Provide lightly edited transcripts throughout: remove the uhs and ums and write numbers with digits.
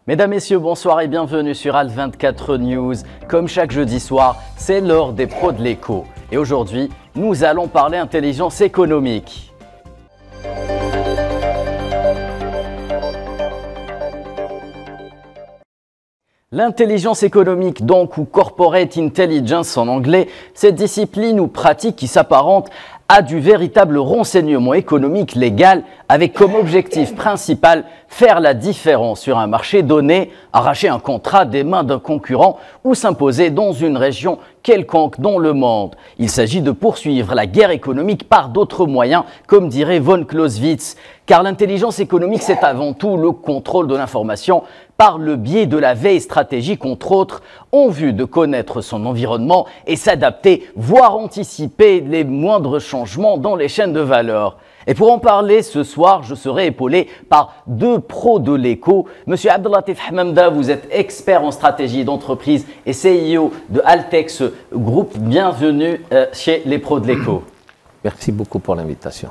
Mesdames, Messieurs, bonsoir et bienvenue sur Alt24 News. Comme chaque jeudi soir, c'est l'heure des pros de l'écho. Et aujourd'hui, nous allons parler intelligence économique. L'intelligence économique, donc, ou corporate intelligence en anglais, cette discipline ou pratique qui s'apparente à du véritable renseignement économique légal avec comme objectif principal faire la différence sur un marché donné, arracher un contrat des mains d'un concurrent ou s'imposer dans une région quelconque dans le monde. Il s'agit de poursuivre la guerre économique par d'autres moyens, comme dirait von Clausewitz, car l'intelligence économique, c'est avant tout le contrôle de l'information par le biais de la veille stratégique, entre autres, en vue de connaître son environnement et s'adapter, voire anticiper les moindres changements dans les chaînes de valeur. Et pour en parler ce soir, je serai épaulé par deux pros de l'écho. Monsieur Abdellatif Hamamda, vous êtes expert en stratégie d'entreprise et CEO de Altex Group. Bienvenue chez les pros de l'écho. Merci beaucoup pour l'invitation.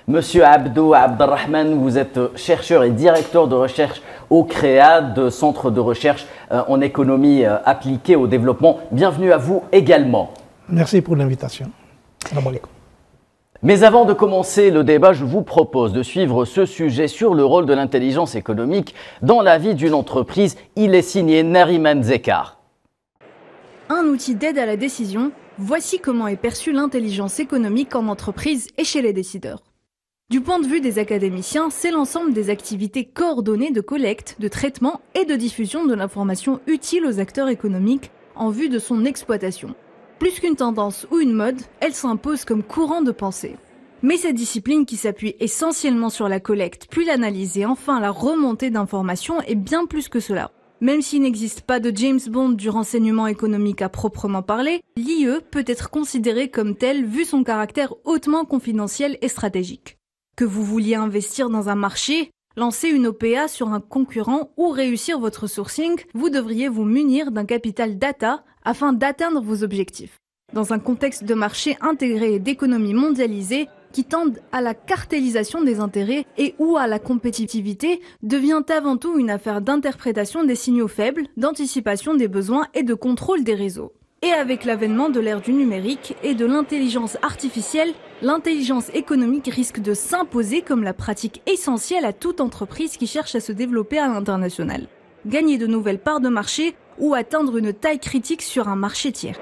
Monsieur Abdou Abdelrahman, vous êtes chercheur et directeur de recherche au CREAD, Centre de recherche en économie appliquée au développement. Bienvenue à vous également. Merci pour l'invitation. Salam alaikum. Mais avant de commencer le débat, je vous propose de suivre ce sujet sur le rôle de l'intelligence économique dans la vie d'une entreprise. Il est signé Nariman Zekar. Un outil d'aide à la décision, voici comment est perçue l'intelligence économique en entreprise et chez les décideurs. Du point de vue des académiciens, c'est l'ensemble des activités coordonnées de collecte, de traitement et de diffusion de l'information utile aux acteurs économiques en vue de son exploitation. Plus qu'une tendance ou une mode, elle s'impose comme courant de pensée. Mais cette discipline qui s'appuie essentiellement sur la collecte, puis l'analyse et enfin la remontée d'informations est bien plus que cela. Même s'il n'existe pas de James Bond du renseignement économique à proprement parler, l'IE peut être considérée comme telle vu son caractère hautement confidentiel et stratégique. Que vous vouliez investir dans un marché, lancer une OPA sur un concurrent ou réussir votre sourcing, vous devriez vous munir d'un capital data afin d'atteindre vos objectifs. Dans un contexte de marché intégré et d'économie mondialisée qui tendent à la cartélisation des intérêts et ou à la compétitivité, devient avant tout une affaire d'interprétation des signaux faibles, d'anticipation des besoins et de contrôle des réseaux. Et avec l'avènement de l'ère du numérique et de l'intelligence artificielle, l'intelligence économique risque de s'imposer comme la pratique essentielle à toute entreprise qui cherche à se développer à l'international, gagner de nouvelles parts de marché ou atteindre une taille critique sur un marché tiers.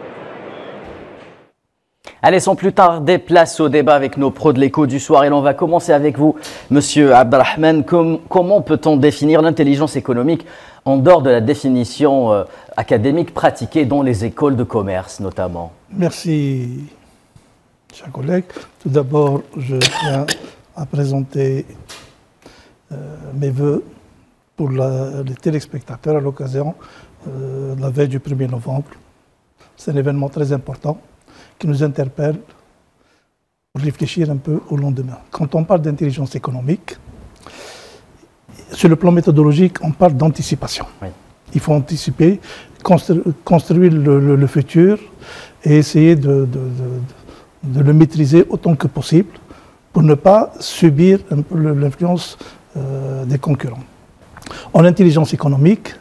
Allez, sans plus tarder, place au débat avec nos pros de l'écho du soir. Et l'on va commencer avec vous, Monsieur Abdelrahman. Comment peut-on définir l'intelligence économique en dehors de la définition académique pratiquée dans les écoles de commerce notamment? Merci, chers collègues. Tout d'abord, je tiens à présenter mes vœux pour les téléspectateurs à l'occasion de la veille du 1er novembre. C'est un événement très important qui nous interpelle pour réfléchir un peu au lendemain. Quand on parle d'intelligence économique, sur le plan méthodologique, on parle d'anticipation. Oui. Il faut anticiper, construire le futur et essayer de le maîtriser autant que possible pour ne pas subir un peu l'influence des concurrents. En intelligence économique,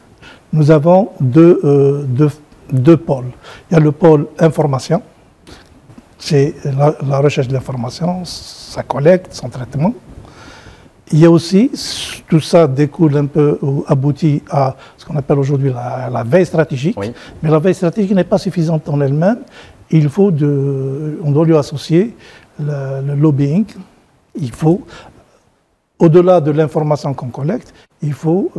nous avons deux pôles. Il y a le pôle information, c'est la recherche de l'information, sa collecte, son traitement. Il y a aussi, tout ça découle un peu, ou aboutit à ce qu'on appelle aujourd'hui la veille stratégique. Oui. Mais la veille stratégique n'est pas suffisante en elle-même. On doit lui associer le lobbying. Il faut, au-delà de l'information qu'on collecte, il faut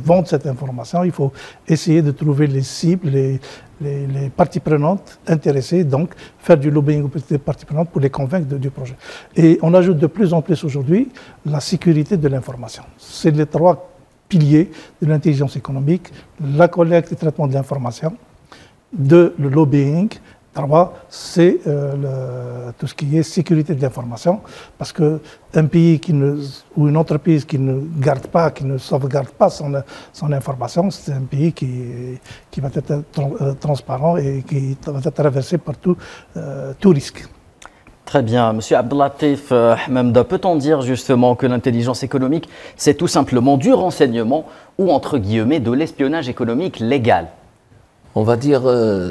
vendre cette information, il faut essayer de trouver les cibles, les parties prenantes intéressées, donc faire du lobbying auprès des parties prenantes pour les convaincre du projet. Et on ajoute de plus en plus aujourd'hui la sécurité de l'information. C'est les trois piliers de l'intelligence économique, la collecte et le traitement de l'information, le lobbying, 3, c'est tout ce qui est sécurité de l'information, parce qu'un pays ou une entreprise qui ne garde pas, qui ne sauvegarde pas son information, c'est un pays qui va être transparent et qui va être traversé par tout risque. Très bien. Monsieur Abdellatif Hamamda, peut-on dire justement que l'intelligence économique, c'est tout simplement du renseignement ou, entre guillemets, de l'espionnage économique légal? On va dire,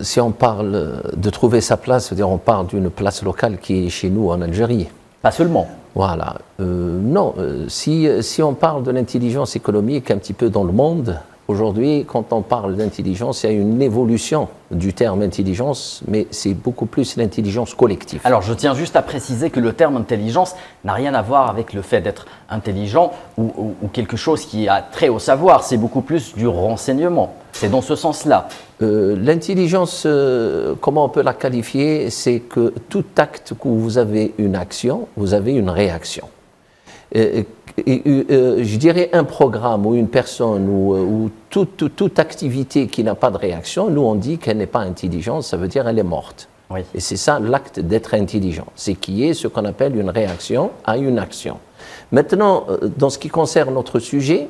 si on parle de trouver sa place, c'est-à-dire on parle d'une place locale qui est chez nous en Algérie. Pas seulement. Voilà. Non, si on parle de l'intelligence économique un petit peu dans le monde, aujourd'hui, quand on parle d'intelligence, il y a une évolution du terme intelligence, mais c'est beaucoup plus l'intelligence collective. Alors, je tiens juste à préciser que le terme intelligence n'a rien à voir avec le fait d'être intelligent ou quelque chose qui a trait au savoir. C'est beaucoup plus du renseignement. C'est dans ce sens-là. L'intelligence, comment on peut la qualifier? C'est que tout acte où vous avez une action, vous avez une réaction. Je dirais un programme ou une personne ou toute activité qui n'a pas de réaction, nous on dit qu'elle n'est pas intelligente, ça veut dire qu'elle est morte. Oui. Et c'est ça l'acte d'être intelligent, c'est qu'il y ait ce qu'on appelle une réaction à une action. Maintenant, dans ce qui concerne notre sujet,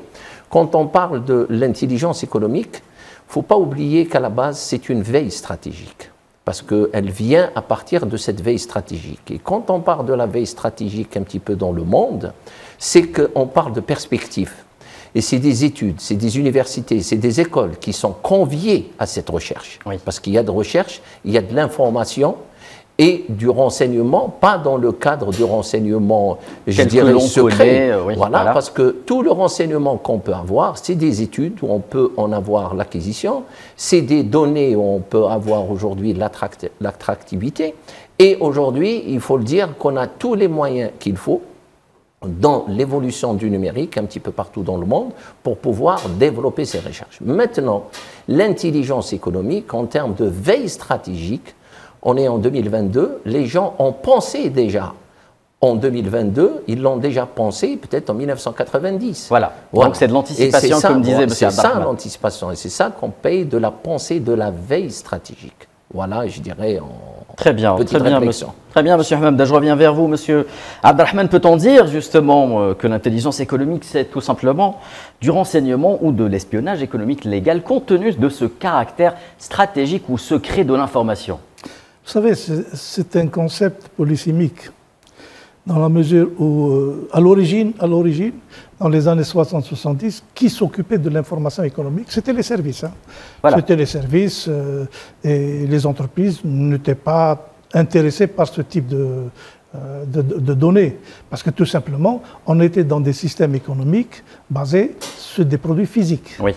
quand on parle de l'intelligence économique, il ne faut pas oublier qu'à la base c'est une veille stratégique. Parce qu'elle vient à partir de cette veille stratégique. Et quand on parle de la veille stratégique un petit peu dans le monde, c'est qu'on parle de perspective. Et c'est des études, c'est des universités, c'est des écoles qui sont conviées à cette recherche. Oui. Parce qu'il y a de recherche, il y a de l'information et du renseignement, pas dans le cadre du renseignement, je dirais, secret. Voilà, parce que tout le renseignement qu'on peut avoir, c'est des études où on peut en avoir l'acquisition, c'est des données où on peut avoir aujourd'hui l'attractivité. Et aujourd'hui, il faut le dire qu'on a tous les moyens qu'il faut dans l'évolution du numérique, un petit peu partout dans le monde, pour pouvoir développer ces recherches. Maintenant, l'intelligence économique, en termes de veille stratégique, on est en 2022, les gens ont pensé déjà en 2022, ils l'ont déjà pensé peut-être en 1990. Voilà. Donc c'est de l'anticipation, comme disait M. C'est ça l'anticipation, et c'est ça qu'on paye de la pensée de la veille stratégique. Voilà, je dirais en très bien, petite réflexion. Très bien, Monsieur Hamamda. Je reviens vers vous, Monsieur Abdelrahman. Peut-on dire justement que l'intelligence économique, c'est tout simplement du renseignement ou de l'espionnage économique légal, compte tenu de ce caractère stratégique ou secret de l'information? Vous savez, c'est un concept polysémique, dans la mesure où, à l'origine, dans les années 60-70, qui s'occupait de l'information économique? C'était les services. Hein. Voilà. C'était les services et les entreprises n'étaient pas intéressées par ce type de données. Parce que tout simplement, on était dans des systèmes économiques basés sur des produits physiques. Oui.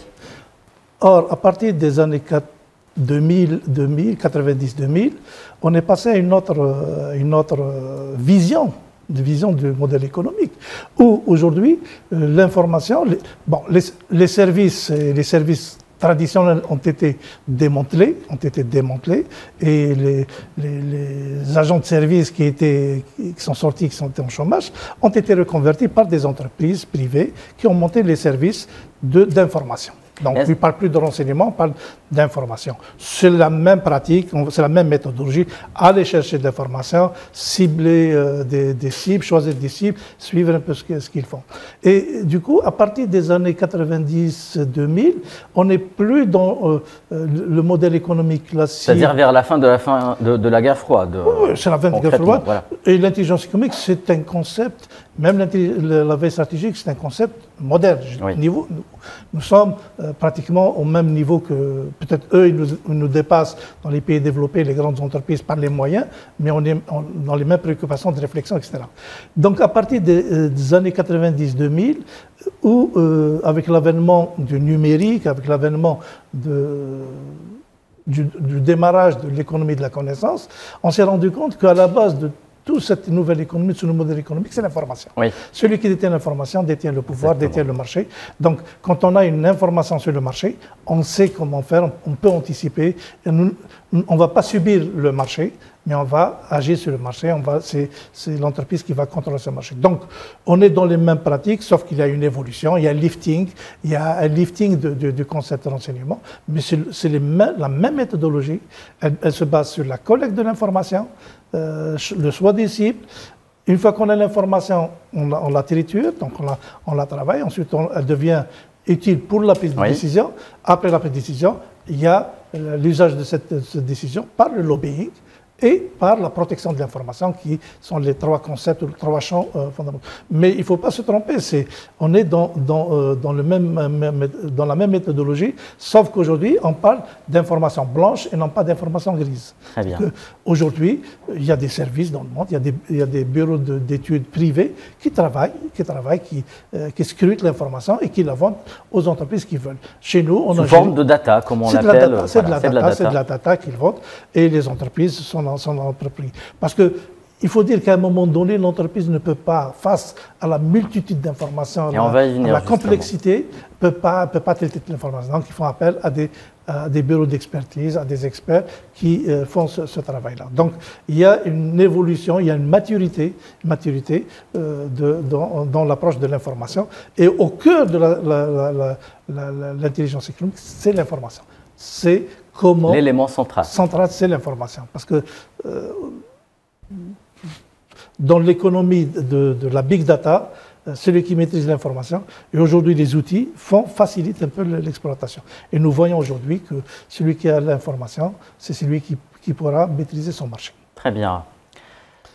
Or, à partir des années 90-2000, on est passé à une autre vision du modèle économique, où aujourd'hui l'information, les services traditionnels ont été démantelés, et les agents de service qui sont sortis, qui sont en chômage, ont été reconvertis par des entreprises privées qui ont monté les services d'information. Donc, on ne parle plus de renseignement, on parle d'information. C'est la même pratique, c'est la même méthodologie. Aller chercher de l'information, cibler des cibles, choisir des cibles, suivre un peu ce qu'ils font. Et du coup, à partir des années 90-2000, on n'est plus dans le modèle économique classique. C'est-à-dire vers la fin de la guerre froide. Oui, c'est la fin de la guerre froide. Voilà. Et l'intelligence économique, c'est un concept, même la veille stratégique, c'est un concept moderne. Oui. Nous sommes pratiquement au même niveau que, peut-être eux, ils nous dépassent dans les pays développés, les grandes entreprises par les moyens, mais on est dans les mêmes préoccupations de réflexion, etc. Donc à partir des années 90-2000, où avec l'avènement du numérique, avec l'avènement du démarrage de l'économie de la connaissance, on s'est rendu compte qu'à la base de toute cette nouvelle économie, ce nouveau modèle économique, c'est l'information. Oui. Celui qui détient l'information détient le pouvoir, détient le marché. Donc, quand on a une information sur le marché, on sait comment faire, on peut anticiper. On ne va pas subir le marché, mais on va agir sur le marché. C'est l'entreprise qui va contrôler ce marché. Donc, on est dans les mêmes pratiques, sauf qu'il y a une évolution, il y a un lifting du concept de renseignement, mais c'est la même méthodologie. Elle se base sur la collecte de l'information, le choix des cibles. Une fois qu'on a l'information, on la triture, donc on la travaille, ensuite elle devient utile pour la prise de décision. Après la prise de décision, il y a l'usage de cette décision par le lobbying et par la protection de l'information, qui sont les trois concepts, les trois champs fondamentaux. Mais il ne faut pas se tromper, on est dans la même méthodologie, sauf qu'aujourd'hui, on parle d'informations blanches et non pas d'informations grises. Très bien. Aujourd'hui, il y a des services dans le monde, il y a des bureaux d'études privés qui travaillent, qui scrutent l'information et qui la vendent aux entreprises qui veulent. Chez nous, on a... Sous forme de data, comme on l'appelle. C'est de la data qu'ils vendent, et les entreprises sont entreprise. Parce qu'il faut dire qu'à un moment donné, l'entreprise ne peut pas, face à la multitude d'informations, à la complexité, ne peut pas traiter toute l'information. Donc, ils font appel à des bureaux d'expertise, à des experts qui font ce travail-là. Donc, il y a une évolution, il y a une maturité dans l'approche de l'information. Et au cœur de l'intelligence économique, c'est l'information. C'est comment... L'élément central. Central, c'est l'information. Parce que dans l'économie de la big data, celui qui maîtrise l'information, et aujourd'hui les outils facilitent un peu l'exploitation. Et nous voyons aujourd'hui que celui qui a l'information, c'est celui qui pourra maîtriser son marché. Très bien.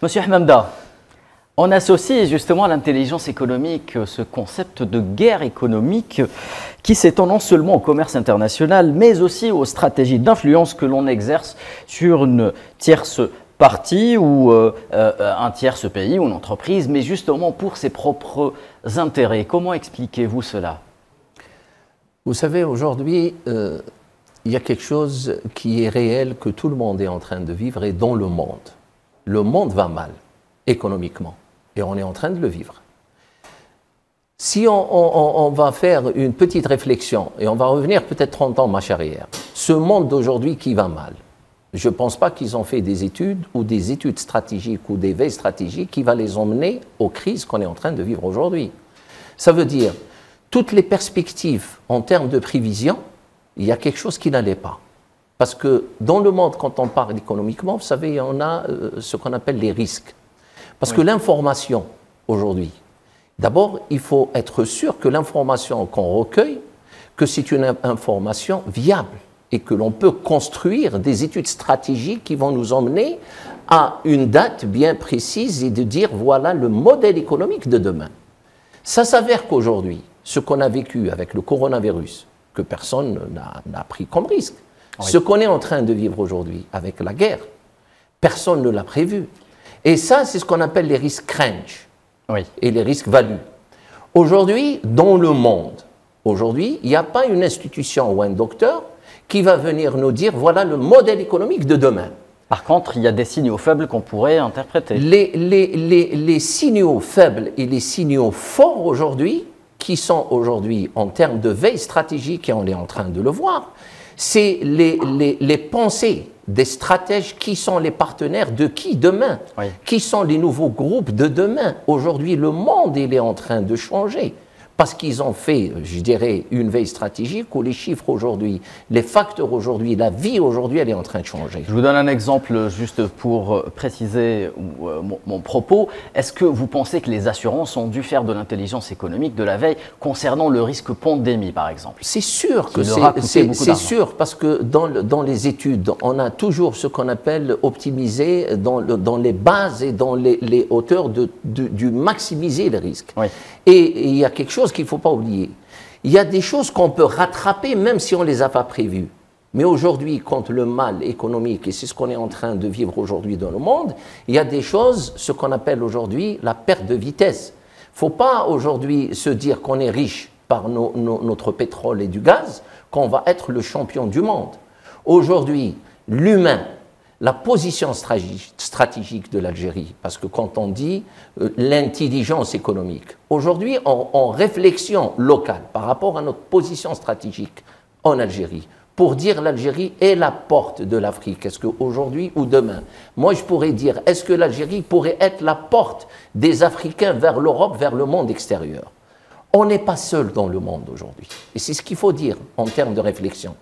Monsieur Hamamda, on associe justement à l'intelligence économique ce concept de guerre économique qui s'étend non seulement au commerce international, mais aussi aux stratégies d'influence que l'on exerce sur une tierce partie ou un tierce pays ou une entreprise, mais justement pour ses propres intérêts. Comment expliquez-vous cela? Vous savez, aujourd'hui, il y a quelque chose qui est réel, que tout le monde est en train de vivre, et dans le monde. Le monde va mal, économiquement, et on est en train de le vivre. Si on va faire une petite réflexion, et on va revenir peut-être 30 ans en marche arrière, ce monde d'aujourd'hui qui va mal, je ne pense pas qu'ils ont fait des études ou des études stratégiques ou des veilles stratégiques qui vont les emmener aux crises qu'on est en train de vivre aujourd'hui. Ça veut dire, toutes les perspectives en termes de prévision, il y a quelque chose qui n'allait pas. Parce que dans le monde, quand on parle économiquement, vous savez, on a ce qu'on appelle les risques. Parce que l'information, aujourd'hui, d'abord, il faut être sûr que l'information qu'on recueille, que c'est une information viable et que l'on peut construire des études stratégiques qui vont nous emmener à une date bien précise et de dire voilà le modèle économique de demain. Ça s'avère qu'aujourd'hui, ce qu'on a vécu avec le coronavirus, que personne n'a pris comme risque, ce qu'on est en train de vivre aujourd'hui avec la guerre, personne ne l'a prévu. Et ça, c'est ce qu'on appelle les risques cringe et les risques value. Aujourd'hui, dans le monde, aujourd'hui, il n'y a pas une institution ou un docteur qui va venir nous dire voilà le modèle économique de demain. Par contre, il y a des signaux faibles qu'on pourrait interpréter. Les signaux faibles et les signaux forts aujourd'hui, qui sont aujourd'hui en termes de veille stratégique, et on est en train de le voir, c'est les pensées des stratèges qui sont les partenaires de qui demain, qui sont les nouveaux groupes de demain. Aujourd'hui, le monde il est en train de changer. Parce qu'ils ont fait, je dirais, une veille stratégique où les chiffres aujourd'hui, les facteurs aujourd'hui, la vie aujourd'hui, elle est en train de changer. Je vous donne un exemple juste pour préciser mon propos. Est-ce que vous pensez que les assurances ont dû faire de l'intelligence économique, de la veille, concernant le risque pandémie, par exemple? C'est sûr que c'est sûr, parce que dans les études, on a toujours ce qu'on appelle optimiser dans les bases et dans les hauteurs du maximiser le risque. Et il y a quelque chose qu'il ne faut pas oublier. Il y a des choses qu'on peut rattraper même si on ne les a pas prévues. Mais aujourd'hui, quand le mal économique, et c'est ce qu'on est en train de vivre aujourd'hui dans le monde, il y a des choses, ce qu'on appelle aujourd'hui la perte de vitesse. Il ne faut pas aujourd'hui se dire qu'on est riche par notre pétrole et du gaz, qu'on va être le champion du monde. Aujourd'hui, l'humain la position stratégique de l'Algérie, parce que quand on dit l'intelligence économique, aujourd'hui, en réflexion locale par rapport à notre position stratégique en Algérie, pour dire l'Algérie est la porte de l'Afrique, est-ce qu'aujourd'hui ou demain, moi je pourrais dire, est-ce que l'Algérie pourrait être la porte des Africains vers l'Europe, vers le monde extérieur? On n'est pas seul dans le monde aujourd'hui. Et c'est ce qu'il faut dire en termes de réflexion.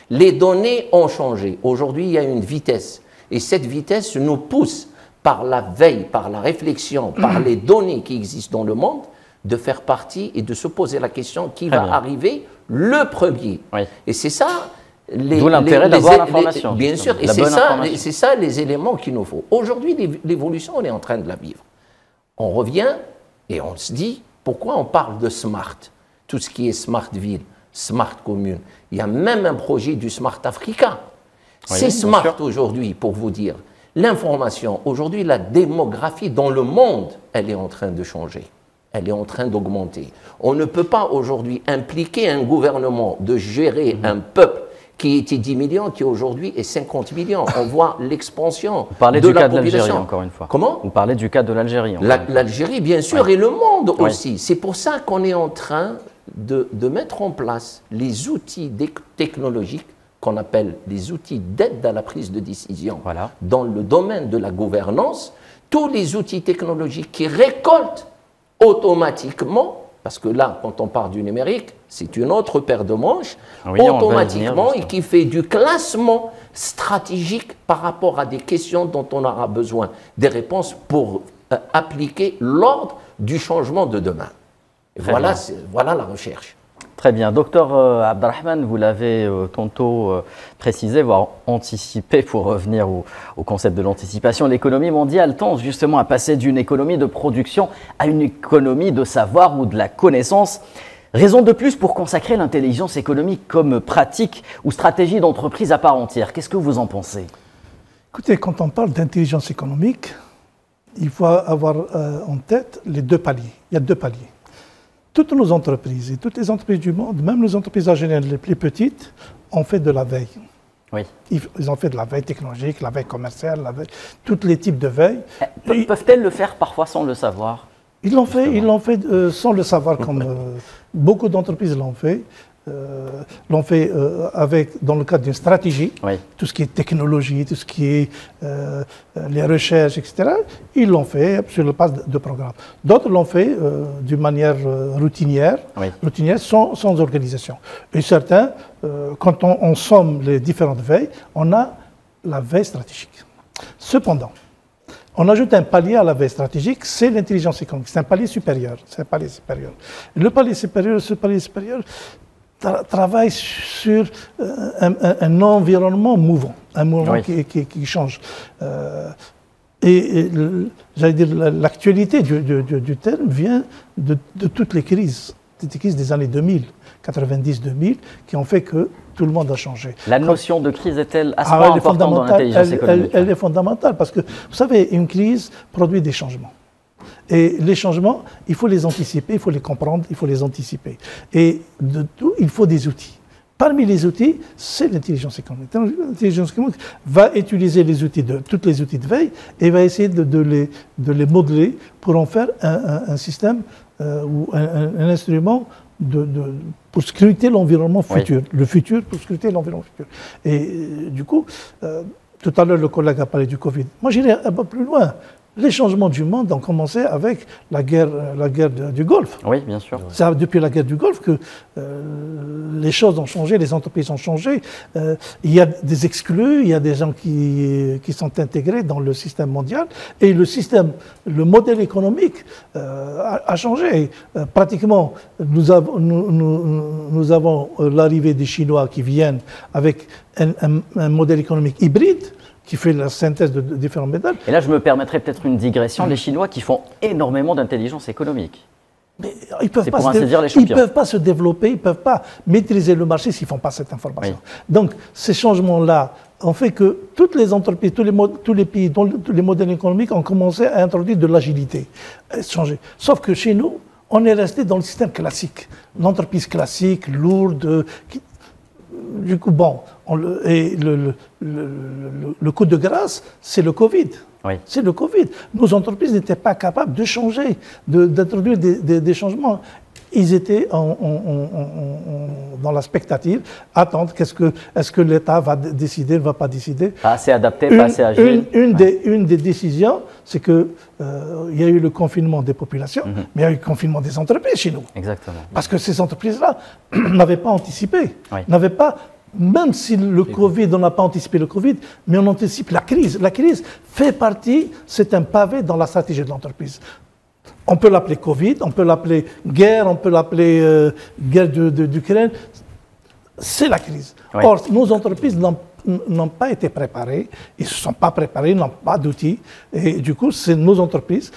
Les données ont changé. Aujourd'hui, il y a une vitesse. Et cette vitesse nous pousse, par la veille, par la réflexion, par les données qui existent dans le monde, de faire partie et de se poser la question qui va arriver le premier. Oui. Et c'est ça... D'où l'intérêt d'avoir l'information. Bien sûr, et c'est ça les éléments qu'il nous faut. Aujourd'hui, l'évolution, on est en train de la vivre. On revient et on se dit, pourquoi on parle de smart? Tout ce qui est smart ville, smart commune. Il y a même un projet du Smart Africa. Oui, c'est smart aujourd'hui, pour vous dire. L'information, aujourd'hui, la démographie dans le monde, elle est en train de changer. Elle est en train d'augmenter. On ne peut pas aujourd'hui impliquer un gouvernement de gérer un peuple qui était 10 millions, qui aujourd'hui est 50 millions. On voit l'expansion de la population. Vous parlez du cas de l'Algérie, encore une fois. Comment? Vous parlez du cas de l'Algérie. L'Algérie, bien sûr, et le monde aussi. C'est pour ça qu'on est en train de mettre en place les outils technologiques qu'on appelle les outils d'aide à la prise de décision dans le domaine de la gouvernance, tous les outils technologiques qui récoltent automatiquement, parce que là, quand on parle du numérique, c'est une autre paire de manches, automatiquement, et qui fait du classement stratégique par rapport à des questions dont on aura besoin, des réponses pour appliquer l'ordre du changement de demain. Voilà la recherche. Très bien. Docteur Abdelrahman, vous l'avez tantôt précisé, voire anticipé, pour revenir au concept de l'anticipation. L'économie mondiale tend justement à passer d'une économie de production à une économie de savoir ou de la connaissance. Raison de plus pour consacrer l'intelligence économique comme pratique ou stratégie d'entreprise à part entière. Qu'est-ce que vous en pensez? Écoutez, quand on parle d'intelligence économique, il faut avoir en tête les deux paliers. Il y a deux paliers. Toutes nos entreprises et toutes les entreprises du monde, même les entreprises algériennes les plus petites, ont fait de la veille. Oui. Ils ont fait de la veille technologique, la veille commerciale, tous les types de veille. Peuvent-elles le faire parfois sans le savoir? Ils l'ont fait sans le savoir, comme beaucoup d'entreprises l'ont fait. Dans le cadre d'une stratégie, tout ce qui est technologie, tout ce qui est les recherches, etc., ils l'ont fait sur le base de programmes. D'autres l'ont fait d'une manière routinière, sans organisation. Et certains, quand on somme les différentes veilles, on a la veille stratégique. Cependant, on ajoute un palier à la veille stratégique, c'est l'intelligence économique. C'est un palier supérieur. Le palier supérieur, travaille sur un environnement mouvant, un mouvement qui change. J'allais dire, l'actualité du terme vient de toutes les crises des années 2000, 90-2000, qui ont fait que tout le monde a changé. La notion de crise est-elle à ce point importante dans l'intelligence économique? Elle est fondamentale, parce que, vous savez, une crise produit des changements. Et les changements, il faut les anticiper, il faut les comprendre, il faut les anticiper. Et de tout, il faut des outils. Parmi les outils, c'est l'intelligence économique. L'intelligence économique va utiliser tous les outils de veille et va essayer de les modeler pour en faire un système ou un instrument pour scruter l'environnement futur. Le futur pour scruter l'environnement futur. Et du coup, tout à l'heure, le collègue a parlé du Covid. Moi, j'irai un peu plus loin. Les changements du monde ont commencé avec la guerre du Golfe. Oui, bien sûr. C'est depuis la guerre du Golfe que les choses ont changé, les entreprises ont changé. Il y a des exclus, il y a des gens qui sont intégrés dans le système mondial. Et le modèle économique a changé. Pratiquement, nous avons l'arrivée des Chinois qui viennent avec un modèle économique hybride, qui fait la synthèse de différents méthodes. Et là, je me permettrais peut-être une digression. Les Chinois qui font énormément d'intelligence économique. Mais ils ne peuvent pas se développer, ils ne peuvent pas maîtriser le marché s'ils ne font pas cette information. Donc, ces changements-là ont fait que toutes les entreprises, tous les pays, dont les modèles économiques ont commencé à introduire de l'agilité, changer. Sauf que chez nous, on est resté dans le système classique. L'entreprise classique, lourde, du coup, bon, le coup de grâce, c'est le Covid. Oui. C'est le Covid. Nos entreprises n'étaient pas capables de changer, d'introduire des changements. Ils étaient dans la spectative, attendre, est-ce que l'État va décider, ne va pas décider. Pas assez adapté, pas assez agile. Une des décisions, c'est qu'il y a eu le confinement des populations, mais il y a eu le confinement des entreprises chez nous. Exactement. Parce que ces entreprises-là n'avaient pas anticipé, Oui. n'avaient pas... Même si le Covid, on n'a pas anticipé le Covid, mais on anticipe la crise. La crise fait partie, c'est un pavé dans la stratégie de l'entreprise. On peut l'appeler Covid, on peut l'appeler guerre, on peut l'appeler guerre d'Ukraine. C'est la crise. Oui. Or, nos entreprises n'ont pas été préparées, ils ne se sont pas préparés, n'ont pas d'outils. Et du coup, c'est nos entreprises.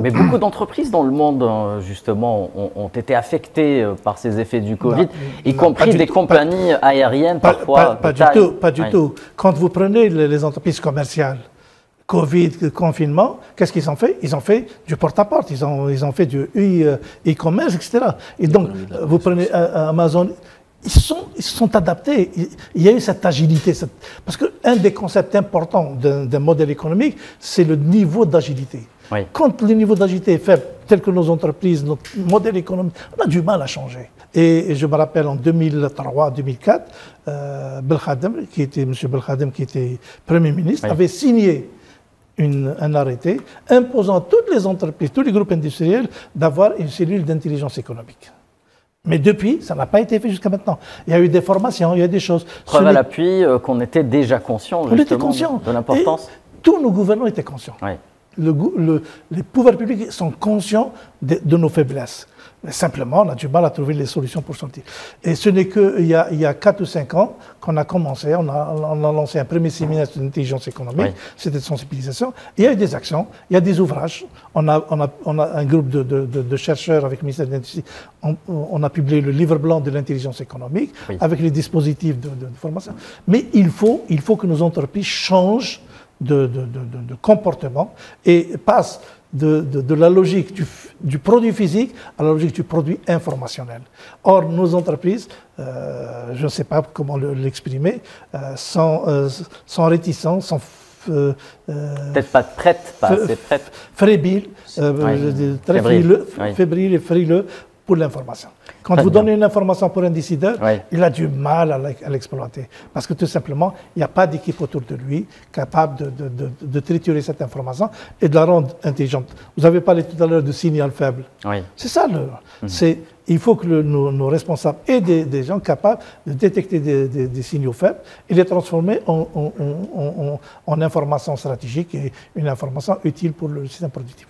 Mais beaucoup d'entreprises dans le monde, justement, ont été affectées par ces effets du Covid, y compris des compagnies aériennes parfois. Pas du tout. Quand vous prenez les entreprises commerciales, Covid, confinement, qu'est-ce qu'ils ont fait? Ils ont fait du porte-à-porte, ils ont fait du e-commerce, etc. Et donc, vous prenez Amazon, ils se sont adaptés. Il y a eu cette agilité. Parce qu'un des concepts importants d'un modèle économique, c'est le niveau d'agilité. Oui. Quand le niveau d'agilité est faible, tel que nos entreprises, notre modèle économique, on a du mal à changer. Et je me rappelle en 2003-2004, M. Belkhadem, qui était Premier ministre, oui, avait signé un arrêté imposant à toutes les entreprises, tous les groupes industriels, d'avoir une cellule d'intelligence économique. Mais depuis, ça n'a pas été fait jusqu'à maintenant. Il y a eu des formations, il y a eu des choses. Preuve à l'appui qu'on était déjà conscient de l'importance. Tous nos gouvernants étaient conscients. Oui. Les pouvoirs publics sont conscients de nos faiblesses. Mais simplement, on a du mal à trouver les solutions pour sortir. Et ce n'est qu'il y a 4 ou 5 ans qu'on a commencé, on a lancé un premier séminaire sur l'intelligence économique, oui, c'était de sensibilisation. Il y a eu des actions, il y a des ouvrages. On a un groupe de chercheurs avec le ministère de l'Industrie. On a publié le livre blanc de l'intelligence économique, oui, avec les dispositifs de formation. Mais il faut que nos entreprises changent de comportement et passent de la logique du produit physique à la logique du produit informationnel. Or, nos entreprises, je ne sais pas comment l'exprimer, sont réticents, sont peut-être pas prêtes, pas assez prêtes. Fébriles, très fébriles et frileux pour l'information. Quand vous donnez une information pour un décideur, oui, il a du mal à l'exploiter. Parce que tout simplement, il n'y a pas d'équipe autour de lui capable de triturer cette information et de la rendre intelligente. Vous avez parlé tout à l'heure de signal faible. Oui. C'est ça. Il faut que nos responsables aient des gens capables de détecter des signaux faibles et les transformer en information stratégique et une information utile pour le système productif.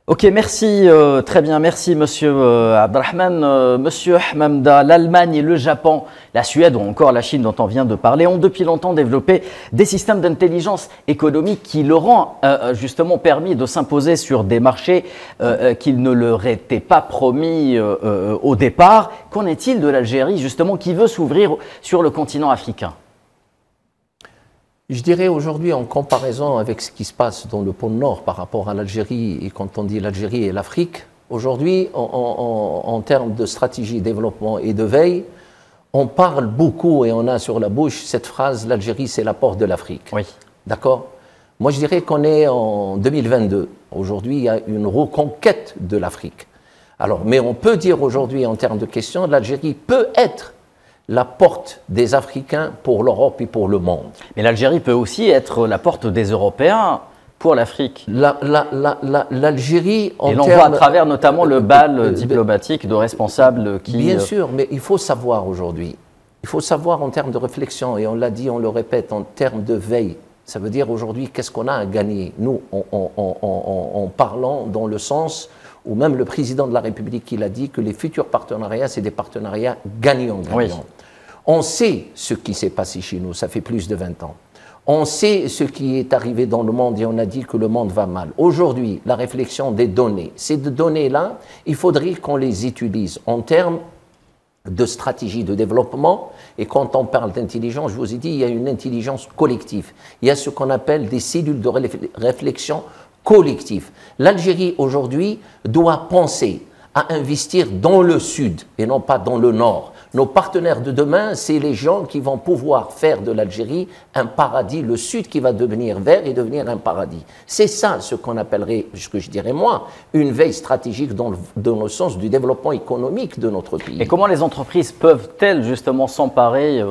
Ok, merci, très bien, merci Monsieur Abdrahman. Monsieur Hamamda, l'Allemagne et le Japon, la Suède ou encore la Chine dont on vient de parler ont depuis longtemps développé des systèmes d'intelligence économique qui leur ont justement permis de s'imposer sur des marchés qu'ils ne leur étaient pas promis au départ. Qu'en est-il de l'Algérie justement qui veut s'ouvrir sur le continent africain ? Je dirais aujourd'hui, en comparaison avec ce qui se passe dans le pôle Nord par rapport à l'Algérie, et quand on dit l'Algérie et l'Afrique, aujourd'hui, en termes de stratégie, développement et de veille, on parle beaucoup et on a sur la bouche cette phrase « l'Algérie, c'est la porte de l'Afrique ». Oui. D'accord ? Moi, je dirais qu'on est en 2022. Aujourd'hui, il y a une reconquête de l'Afrique. Alors, mais on peut dire aujourd'hui, en termes de questions, l'Algérie peut être la porte des Africains pour l'Europe et pour le monde. Mais l'Algérie peut aussi être la porte des Européens pour l'Afrique. L'Algérie... Et l'on voit à travers notamment le bal diplomatique de responsables qui... Bien sûr, mais il faut savoir aujourd'hui, il faut savoir en termes de réflexion, et on l'a dit, on le répète, en termes de veille. Ça veut dire aujourd'hui, qu'est-ce qu'on a à gagner, nous, en parlant dans le sens... ou même le président de la République, il a dit que les futurs partenariats, c'est des partenariats gagnants-gagnants. Oui. On sait ce qui s'est passé chez nous, ça fait plus de 20 ans. On sait ce qui est arrivé dans le monde et on a dit que le monde va mal. Aujourd'hui, la réflexion des données, ces données-là, il faudrait qu'on les utilise en termes de stratégie de développement. Et quand on parle d'intelligence, je vous ai dit, il y a une intelligence collective. Il y a ce qu'on appelle des cellules de réflexion collectif. L'Algérie aujourd'hui doit penser à investir dans le sud et non pas dans le nord. Nos partenaires de demain, c'est les gens qui vont pouvoir faire de l'Algérie un paradis, le Sud qui va devenir vert et devenir un paradis. C'est ça ce qu'on appellerait, ce que je dirais moi, une veille stratégique dans le sens du développement économique de notre pays. Et comment les entreprises peuvent-elles justement s'emparer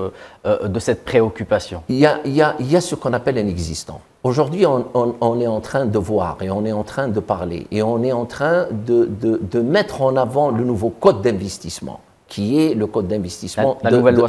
de cette préoccupation? Il y a ce qu'on appelle un existant. Aujourd'hui, on est en train de voir et on est en train de parler et on est en train de mettre en avant le nouveau code d'investissement, qui est le code d'investissement, la nouvelle loi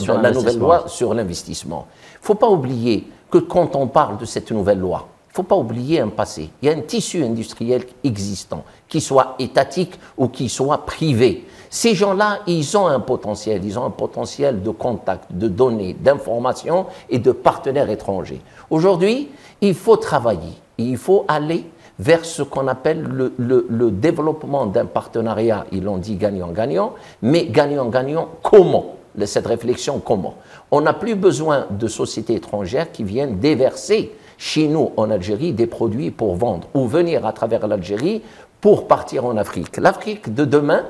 sur l'investissement. Il ne faut pas oublier que quand on parle de cette nouvelle loi, il ne faut pas oublier un passé. Il y a un tissu industriel existant, qu'il soit étatique ou qu'il soit privé. Ces gens-là, ils ont un potentiel de contact, de données, d'informations et de partenaires étrangers. Aujourd'hui, il faut travailler, il faut aller vers ce qu'on appelle le développement d'un partenariat, ils l'ont dit gagnant-gagnant, mais gagnant-gagnant comment? Cette réflexion comment? On n'a plus besoin de sociétés étrangères qui viennent déverser chez nous en Algérie des produits pour vendre ou venir à travers l'Algérie pour partir en Afrique. L'Afrique de demain,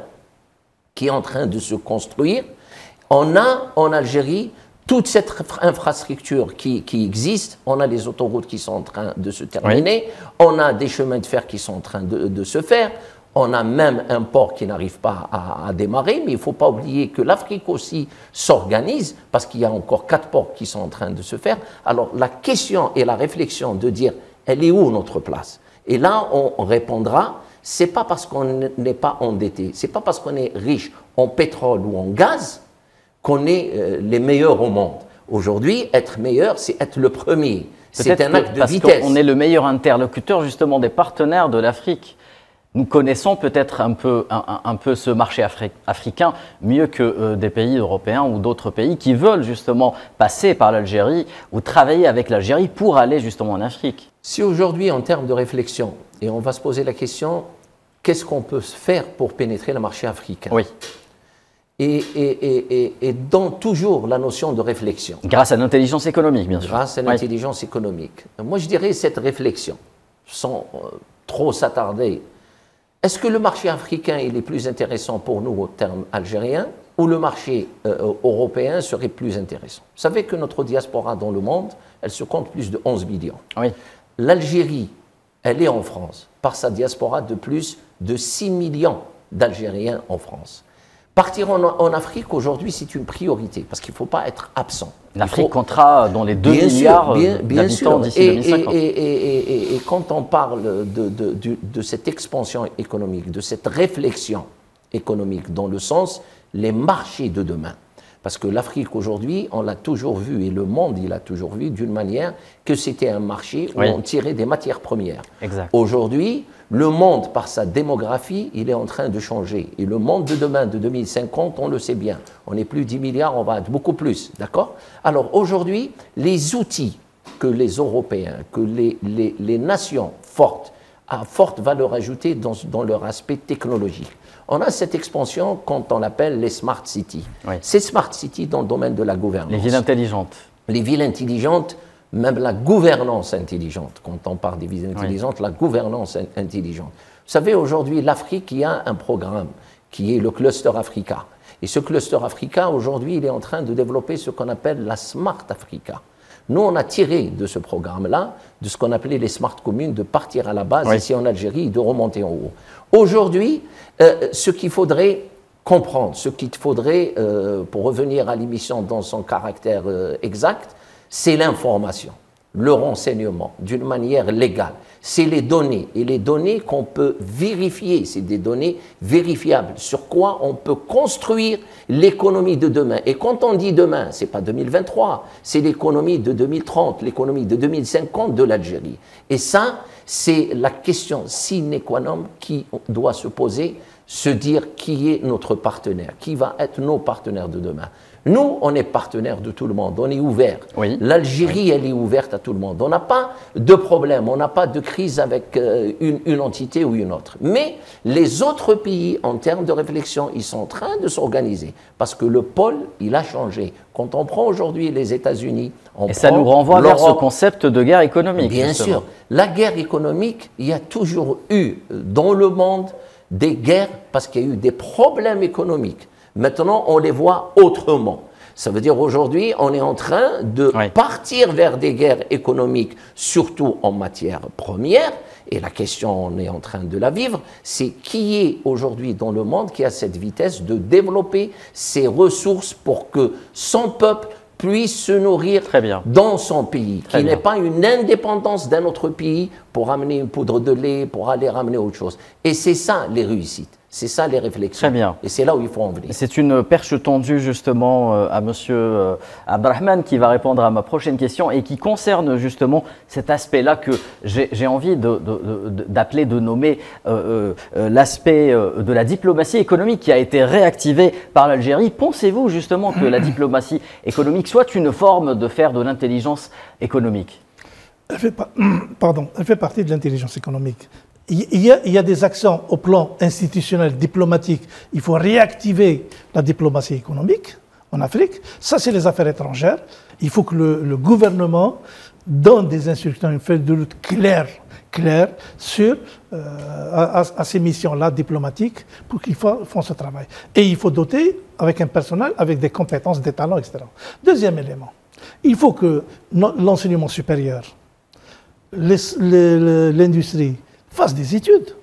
qui est en train de se construire, on a en Algérie toute cette infrastructure qui existe. On a les autoroutes qui sont en train de se terminer, on a des chemins de fer qui sont en train de se faire, on a même un port qui n'arrive pas à démarrer, mais il ne faut pas oublier que l'Afrique aussi s'organise, parce qu'il y a encore 4 ports qui sont en train de se faire. Alors la question et la réflexion de dire, elle est où notre place? Et là, on répondra, c'est pas parce qu'on n'est pas endetté, c'est pas parce qu'on est riche en pétrole ou en gaz qu'on est les meilleurs au monde. Aujourd'hui, être meilleur, c'est être le premier. C'est un acte de vitesse. On est le meilleur interlocuteur justement des partenaires de l'Afrique. Nous connaissons peut-être un peu ce marché africain mieux que des pays européens ou d'autres pays qui veulent justement passer par l'Algérie ou travailler avec l'Algérie pour aller justement en Afrique. Si aujourd'hui, en termes de réflexion, et on va se poser la question, qu'est-ce qu'on peut faire pour pénétrer le marché africain? Oui. Et dans toujours la notion de réflexion. Grâce à l'intelligence économique, bien sûr. Grâce à l'intelligence économique. Moi, je dirais cette réflexion, sans trop s'attarder. Est-ce que le marché africain il est plus intéressant pour nous au terme algérien ou le marché européen serait plus intéressant? Vous savez que notre diaspora dans le monde, elle se compte plus de 11 millions. Oui. L'Algérie, elle est en France par sa diaspora de plus de 6 millions d'Algériens en France. Partir en Afrique, aujourd'hui, c'est une priorité, parce qu'il ne faut pas être absent. L'Afrique comptera dans les 2 milliards d'habitants d'ici 2050. Et quand on parle de cette expansion économique, de cette réflexion économique, dans le sens, les marchés de demain. Parce que l'Afrique, aujourd'hui, on l'a toujours vu, et le monde, il l'a toujours vu, d'une manière que c'était un marché où on tirait des matières premières. Aujourd'hui, le monde, par sa démographie, il est en train de changer. Et le monde de demain, de 2050, on le sait bien. On n'est plus 10 milliards, on va être beaucoup plus, d'accord? Alors aujourd'hui, les outils que les Européens, que les nations fortes, à forte valeur ajoutée dans leur aspect technologique. On a cette expansion quand on l'appelle les smart cities. Ces smart cities dans le domaine de la gouvernance. Les villes intelligentes. Les villes intelligentes, même la gouvernance intelligente. Quand on parle des villes intelligentes, la gouvernance intelligente. Vous savez, aujourd'hui, l'Afrique, il y a un programme qui est le Cluster Africa. Et ce Cluster Africa, aujourd'hui, il est en train de développer ce qu'on appelle la Smart Africa. Nous, on a tiré de ce programme-là, de ce qu'on appelait les smart communes, de partir à la base ici en Algérie et de remonter en haut. Aujourd'hui, ce qu'il faudrait comprendre, ce qu'il faudrait, pour revenir à l'émission dans son caractère exact, c'est l'information, le renseignement, d'une manière légale. C'est les données, et les données qu'on peut vérifier, c'est des données vérifiables, sur quoi on peut construire l'économie de demain. Et quand on dit demain, ce n'est pas 2023, c'est l'économie de 2030, l'économie de 2050 de l'Algérie. Et ça, c'est la question sine qua non qui doit se poser, se dire qui est notre partenaire, qui va être nos partenaires de demain. Nous, on est partenaires de tout le monde, on est ouvert. L'Algérie, elle est ouverte à tout le monde. On n'a pas de problème, on n'a pas de crise avec une entité ou une autre. Mais les autres pays, en termes de réflexion, ils sont en train de s'organiser. Parce que le pôle, il a changé. Quand on prend aujourd'hui les États-Unis, et ça nous renvoie vers ce concept de guerre économique. Bien sûr. La guerre économique, il y a toujours eu dans le monde des guerres parce qu'il y a eu des problèmes économiques. Maintenant, on les voit autrement. Ça veut dire aujourd'hui, on est en train de partir vers des guerres économiques, surtout en matière première. Et la question, on est en train de la vivre, c'est qui est aujourd'hui dans le monde qui a cette vitesse de développer ses ressources pour que son peuple puisse se nourrir dans son pays, qui n'est pas une indépendance d'un autre pays pour amener une poudre de lait, pour aller ramener autre chose. Et c'est ça les réussites. C'est ça les réflexions. Très bien. Et c'est là où il faut en venir. C'est une perche tendue justement à monsieur Abdrahman qui va répondre à ma prochaine question et qui concerne justement cet aspect-là que j'ai envie d'appeler, de nommer l'aspect de la diplomatie économique qui a été réactivée par l'Algérie. Pensez-vous justement que la diplomatie économique soit une forme de faire de l'intelligence économique? Elle fait partie de l'intelligence économique. Il y a des actions au plan institutionnel, diplomatique. Il faut réactiver la diplomatie économique en Afrique. Ça, c'est les affaires étrangères. Il faut que le gouvernement donne des instructions, une feuille de route claire sur à ces missions-là diplomatiques pour qu'ils fassent ce travail. Et il faut doter avec un personnel, avec des compétences, des talents, etc. Deuxième élément, il faut que l'enseignement supérieur, l'industrie, fasse des études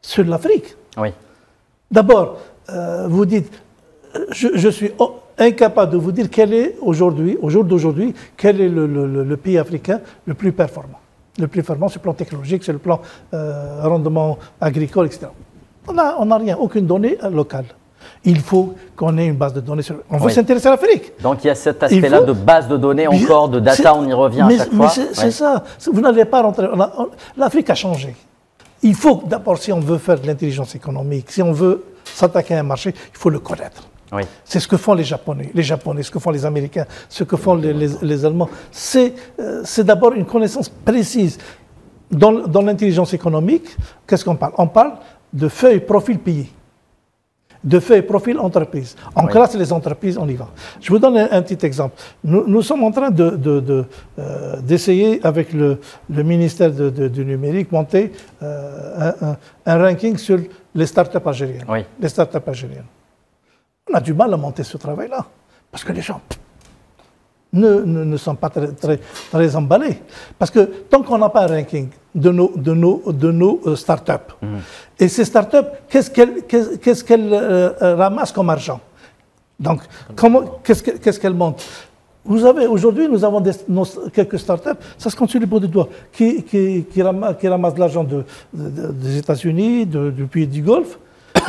sur l'Afrique. Oui. D'abord, vous dites, je suis incapable de vous dire quel est au jour d'aujourd'hui, quel est le pays africain le plus performant. Le plus performant sur le plan technologique, sur le plan rendement agricole, etc. On n'a rien, aucune donnée locale. Il faut qu'on ait une base de données. On veut s'intéresser à l'Afrique. Donc il y a cet aspect-là de base de données, encore de data, on y revient à chaque fois. C'est ça. Vous n'allez pas rentrer. L'Afrique a changé. Il faut d'abord, si on veut faire de l'intelligence économique, si on veut s'attaquer à un marché, il faut le connaître. Oui. C'est ce que font les Japonais, ce que font les Américains, ce que font les Allemands. C'est d'abord une connaissance précise. Dans l'intelligence économique, qu'est-ce qu'on parle? On parle de feuilles profil pays, de feuilles profil entreprise. On classe les entreprises, on y va. Je vous donne un petit exemple. Nous sommes en train d'essayer avec le ministère du numérique monter un ranking sur les startups algériennes. Oui. Les startups algériennes. On a du mal à monter ce travail-là parce que les gens ne sont pas très emballés. Parce que tant qu'on n'a pas un ranking de nos startups, et ces startups, qu'est-ce qu'elles ramassent comme argent? Donc, qu'est-ce qu'elles montent? Aujourd'hui, nous avons quelques startups, ça se compte sur les bouts de doigts, qui ramassent de l'argent des États-Unis, du pays du Golfe,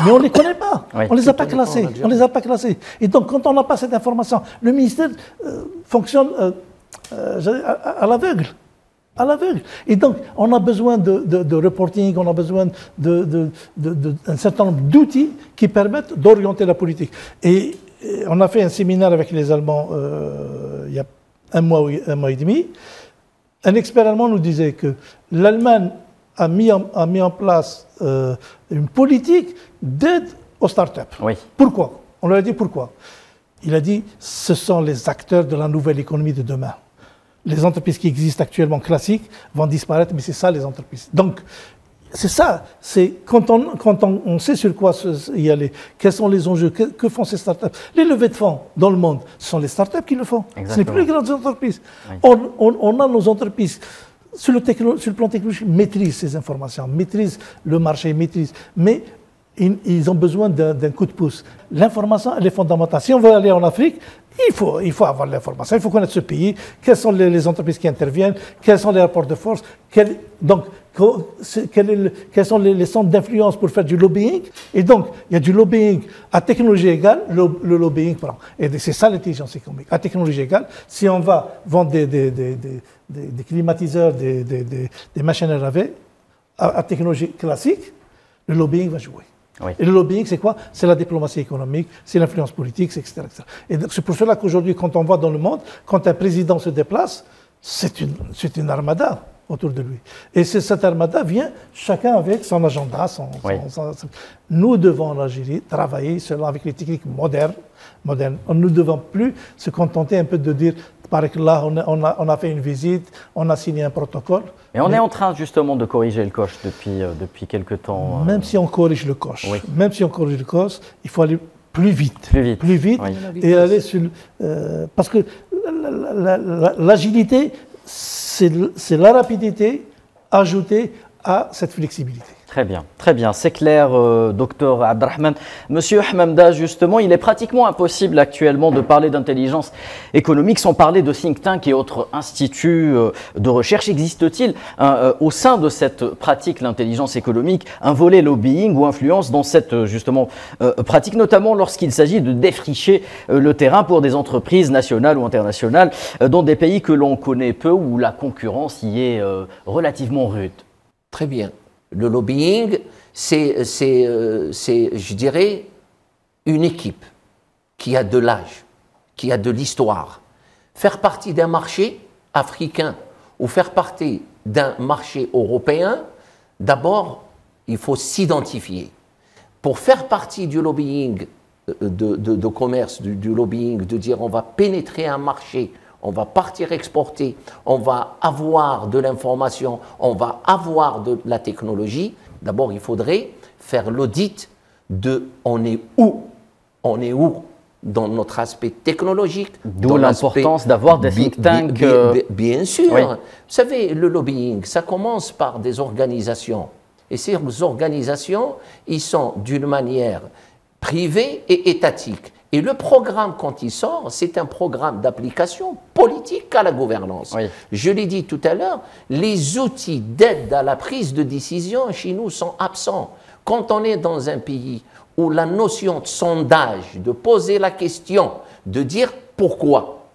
mais on ne les connaît pas. Oui. On ne les a pas classés. On les a pas classés. Et donc, quand on n'a pas cette information, le ministère fonctionne à l'aveugle. À l'aveugle. Et donc, on a besoin de reporting, on a besoin d'un certain nombre d'outils qui permettent d'orienter la politique. Et on a fait un séminaire avec les Allemands il y a un mois et demi. Un expert allemand nous disait que l'Allemagne a mis en place une politique d'aide aux startups. Oui. Pourquoi? On lui a dit pourquoi. Il a dit ce sont les acteurs de la nouvelle économie de demain. Les entreprises qui existent actuellement classiques vont disparaître, mais c'est ça les entreprises. Donc, c'est ça. C'est quand on sait sur quoi y aller, quels sont les enjeux, que font ces startups. Les levées de fonds dans le monde, ce sont les startups qui le font. Exactement. Ce n'est plus les grandes entreprises. Oui. On a nos entreprises sur le plan technologique, maîtrisent ces informations, maîtrisent le marché, mais ils ont besoin d'un coup de pouce. L'information, elle est fondamentale. Si on veut aller en Afrique, il faut avoir l'information, il faut connaître ce pays, quelles sont les entreprises qui interviennent, quels sont les rapports de force, quels sont les centres d'influence pour faire du lobbying. Et donc, il y a du lobbying à technologie égale, le lobbying prend. Et c'est ça l'intelligence économique. À technologie égale, si on va vendre des climatiseurs, des machines à laver, à technologie classique, le lobbying va jouer. Oui. Et le lobbying, c'est quoi? C'est la diplomatie économique, c'est l'influence politique, etc., etc. Et c'est pour cela qu'aujourd'hui, quand on voit dans le monde, quand un président se déplace, c'est une armada autour de lui. Et cette armada vient chacun avec son agenda. Nous devons en Algérie travailler seulement avec les techniques modernes. Nous ne devons plus se contenter un peu de dire, par que là, on a fait une visite, on a signé un protocole. Et on est en train justement de corriger le coche depuis quelque temps. Même si on corrige le coche, il faut aller plus vite, oui. Et aller sur parce que l'agilité, c'est la rapidité ajoutée à cette flexibilité. Très bien, c'est clair, docteur Abdrahman. Monsieur Hamamda, justement, il est pratiquement impossible actuellement de parler d'intelligence économique sans parler de think tank et autres instituts de recherche. Existe-t-il au sein de cette pratique, l'intelligence économique, un volet lobbying ou influence dans cette justement pratique, notamment lorsqu'il s'agit de défricher le terrain pour des entreprises nationales ou internationales dans des pays que l'on connaît peu, où la concurrence y est relativement rude? Très bien. Le lobbying, c'est, je dirais, une équipe qui a de l'âge, qui a de l'histoire. Faire partie d'un marché africain ou faire partie d'un marché européen, d'abord, il faut s'identifier. Pour faire partie du lobbying de commerce, du lobbying, de dire on va pénétrer un marché, on va partir exporter, on va avoir de l'information, on va avoir de la technologie. D'abord, il faudrait faire l'audit de on est où dans notre aspect technologique. D'où l'importance d'avoir des think tanks. Bien sûr. Oui. Vous savez, le lobbying, ça commence par des organisations. Et ces organisations, ils sont d'une manière privée et étatique. Et le programme, quand il sort, c'est un programme d'application politique à la gouvernance. Oui. Je l'ai dit tout à l'heure, les outils d'aide à la prise de décision chez nous sont absents. Quand on est dans un pays où la notion de sondage, de poser la question, de dire pourquoi,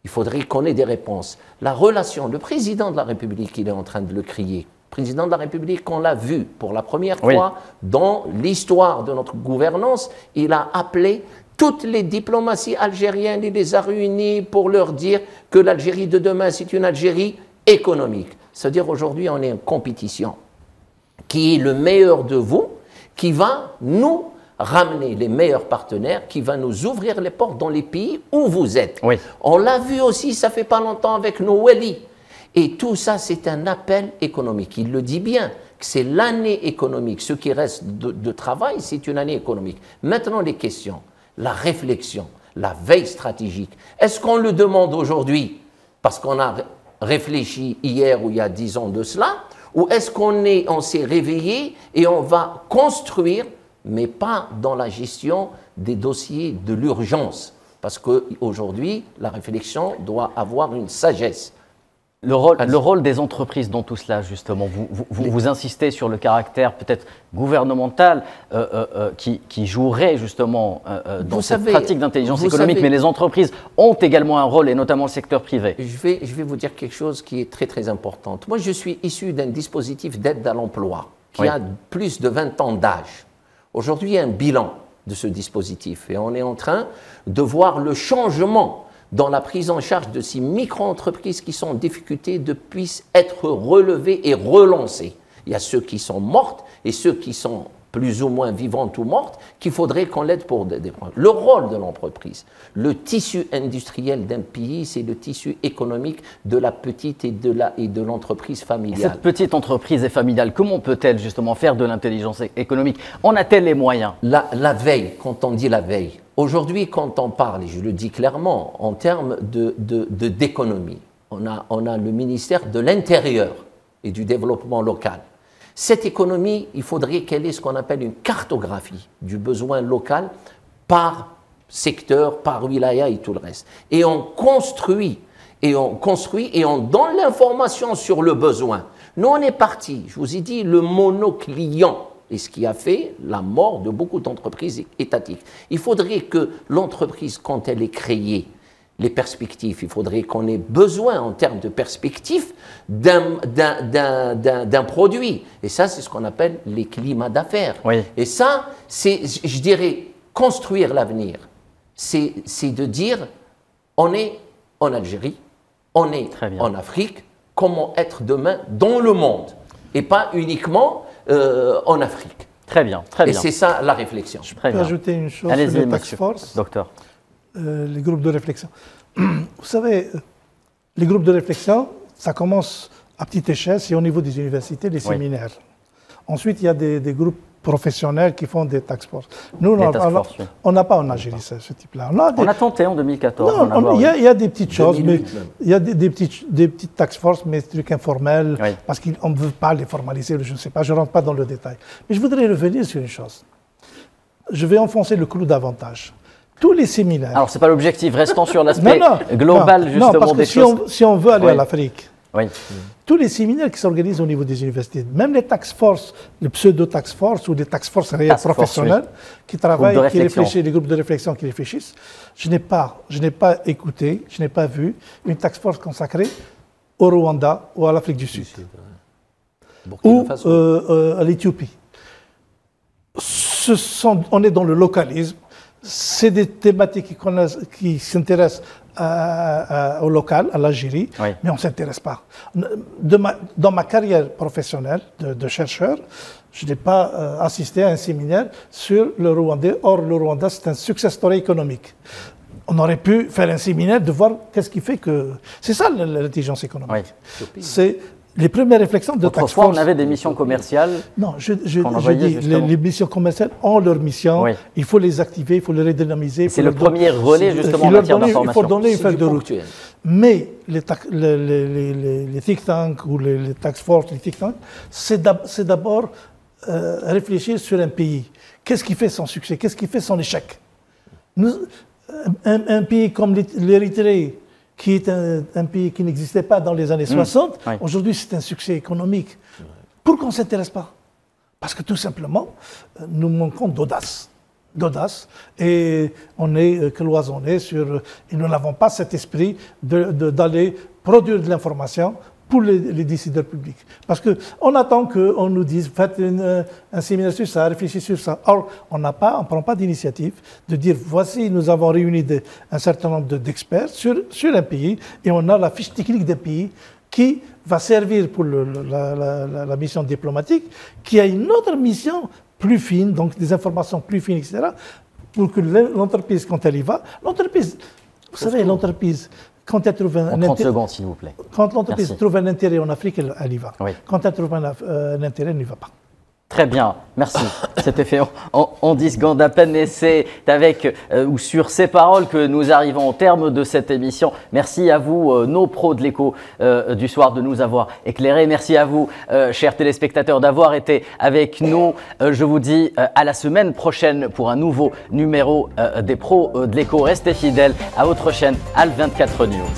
il faudrait qu'on ait des réponses. La relation, le président de la République, il est en train de le crier. Président de la République, on l'a vu pour la première fois dans l'histoire de notre gouvernance, il a appelé toutes les diplomaties algériennes, il les a réunies pour leur dire que l'Algérie de demain, c'est une Algérie économique. C'est-à-dire aujourd'hui, on est en compétition. Qui est le meilleur de vous, qui va nous ramener les meilleurs partenaires, qui va nous ouvrir les portes dans les pays où vous êtes. Oui. On l'a vu aussi, ça fait pas longtemps avec nos Wali. Et tout ça, c'est un appel économique. Il le dit bien, que c'est l'année économique. Ce qui reste de travail, c'est une année économique. Maintenant, les questions. La réflexion, la veille stratégique. Est-ce qu'on le demande aujourd'hui parce qu'on a réfléchi hier ou il y a 10 ans de cela, ou est-ce qu'on s'est réveillé et on va construire, mais pas dans la gestion des dossiers de l'urgence, parce qu'aujourd'hui, la réflexion doit avoir une sagesse. Le rôle des entreprises dans tout cela, justement, vous insistez sur le caractère peut-être gouvernemental qui jouerait justement dans cette pratique d'intelligence économique, mais les entreprises ont également un rôle, et notamment le secteur privé. Je vais vous dire quelque chose qui est très très important. Moi, je suis issu d'un dispositif d'aide à l'emploi qui a plus de 20 ans d'âge. Aujourd'hui, il y a un bilan de ce dispositif et on est en train de voir le changement dans la prise en charge de ces micro-entreprises qui sont en difficulté de puissent être relevées et relancées. Il y a ceux qui sont mortes et ceux qui sont plus ou moins vivantes ou mortes, qu'il faudrait qu'on l'aide pour des problèmes. Le rôle de l'entreprise, le tissu industriel d'un pays, c'est le tissu économique de la petite et de l'entreprise familiale. Cette petite entreprise et familiale, comment peut-elle justement faire de l'intelligence économique? En a-t-elle les moyens? La veille, quand on dit la veille, aujourd'hui, quand on parle, et je le dis clairement, en termes d'économie, on a le ministère de l'Intérieur et du Développement local. Cette économie, il faudrait qu'elle ait ce qu'on appelle une cartographie du besoin local par secteur, par wilaya et tout le reste. Et on construit, et on donne l'information sur le besoin. Nous, on est parti, je vous ai dit, le monoclient. Et ce qui a fait la mort de beaucoup d'entreprises étatiques. Il faudrait que l'entreprise, quand elle est créée, les perspectives, il faudrait qu'on ait besoin en termes de perspectives d'un produit. Et ça, c'est ce qu'on appelle les climats d'affaires. Oui. Et ça, c'est, je dirais, construire l'avenir. C'est de dire, on est en Algérie, on est en Afrique, comment être demain dans le monde, et pas uniquement en Afrique. Très bien, très bien. Et c'est ça la réflexion. Je peux ajouter une chose sur les task force, docteur. Les groupes de réflexion. Vous savez, les groupes de réflexion, ça commence à petite échelle, c'est au niveau des universités, des séminaires. Ensuite, il y a des groupes professionnels qui font des task force. Nous, on n'a pas en Algérie ce type-là. On a tenté en 2014. Il y a des petites choses, mais il y a des petites task force, mais des trucs informels, parce qu'on ne veut pas les formaliser, je ne sais pas, je ne rentre pas dans le détail. Mais je voudrais revenir sur une chose. Je vais enfoncer le clou davantage. Tous les séminaires... Alors, ce n'est pas l'objectif, restons sur l'aspect global, justement, parce que des choses. Si on veut aller à l'Afrique, tous les séminaires qui s'organisent au niveau des universités, même les task force, les pseudo-task force ou les task force réels professionnels qui travaillent, qui réfléchissent, les groupes de réflexion qui réfléchissent, je n'ai pas écouté, je n'ai pas vu une task force consacrée au Rwanda ou à l'Afrique du Sud ou à l'Éthiopie. On est dans le localisme. C'est des thématiques qui s'intéressent au local, à l'Algérie, mais on ne s'intéresse pas. Dans ma carrière professionnelle de chercheur, je n'ai pas assisté à un séminaire sur le Rwandais. Or, le Rwanda, c'est un success story économique. On aurait pu faire un séminaire de voir qu'est-ce qui fait que... C'est ça l'intelligence économique. C'est les premières réflexions de task force. On avait des missions commerciales. Non, je dis, les missions commerciales ont leur mission. Il faut les activer, il faut les redynamiser. C'est le premier relais, justement, en matière d'information. Il faut donner une feuille de route. Mais les think tanks ou les task force, les think tanks, c'est d'abord réfléchir sur un pays. Qu'est-ce qui fait son succès? Qu'est-ce qui fait son échec? Un pays comme l'Érythrée, qui est un pays qui n'existait pas dans les années 60, aujourd'hui c'est un succès économique. Pourquoi on ne s'intéresse pas? Parce que tout simplement, nous manquons d'audace. Et on est cloisonné et nous n'avons pas cet esprit d'aller produire de l'information pour les décideurs publics. Parce qu'on attend qu'on nous dise, faites un séminaire sur ça, réfléchissez sur ça. Or, on ne prend pas d'initiative de dire, voici, nous avons réuni un certain nombre d'experts sur un pays, et on a la fiche technique des pays qui va servir pour la mission diplomatique, qui a une autre mission plus fine, donc des informations plus fines, etc., pour que l'entreprise, quand elle y va, l'entreprise, vous savez, l'entreprise... Quand elle trouve en 30 secondes, s'il vous plaît. Quand l'entreprise trouve un intérêt en Afrique, elle y va. Quand elle trouve un intérêt, elle n'y va pas. Très bien, merci. C'était fait en 10 secondes à peine, et c'est avec ou sur ces paroles que nous arrivons au terme de cette émission. Merci à vous, nos pros de l'écho du soir, de nous avoir éclairés. Merci à vous, chers téléspectateurs, d'avoir été avec nous. Je vous dis à la semaine prochaine pour un nouveau numéro des pros de l'écho. Restez fidèles à votre chaîne Al24 News.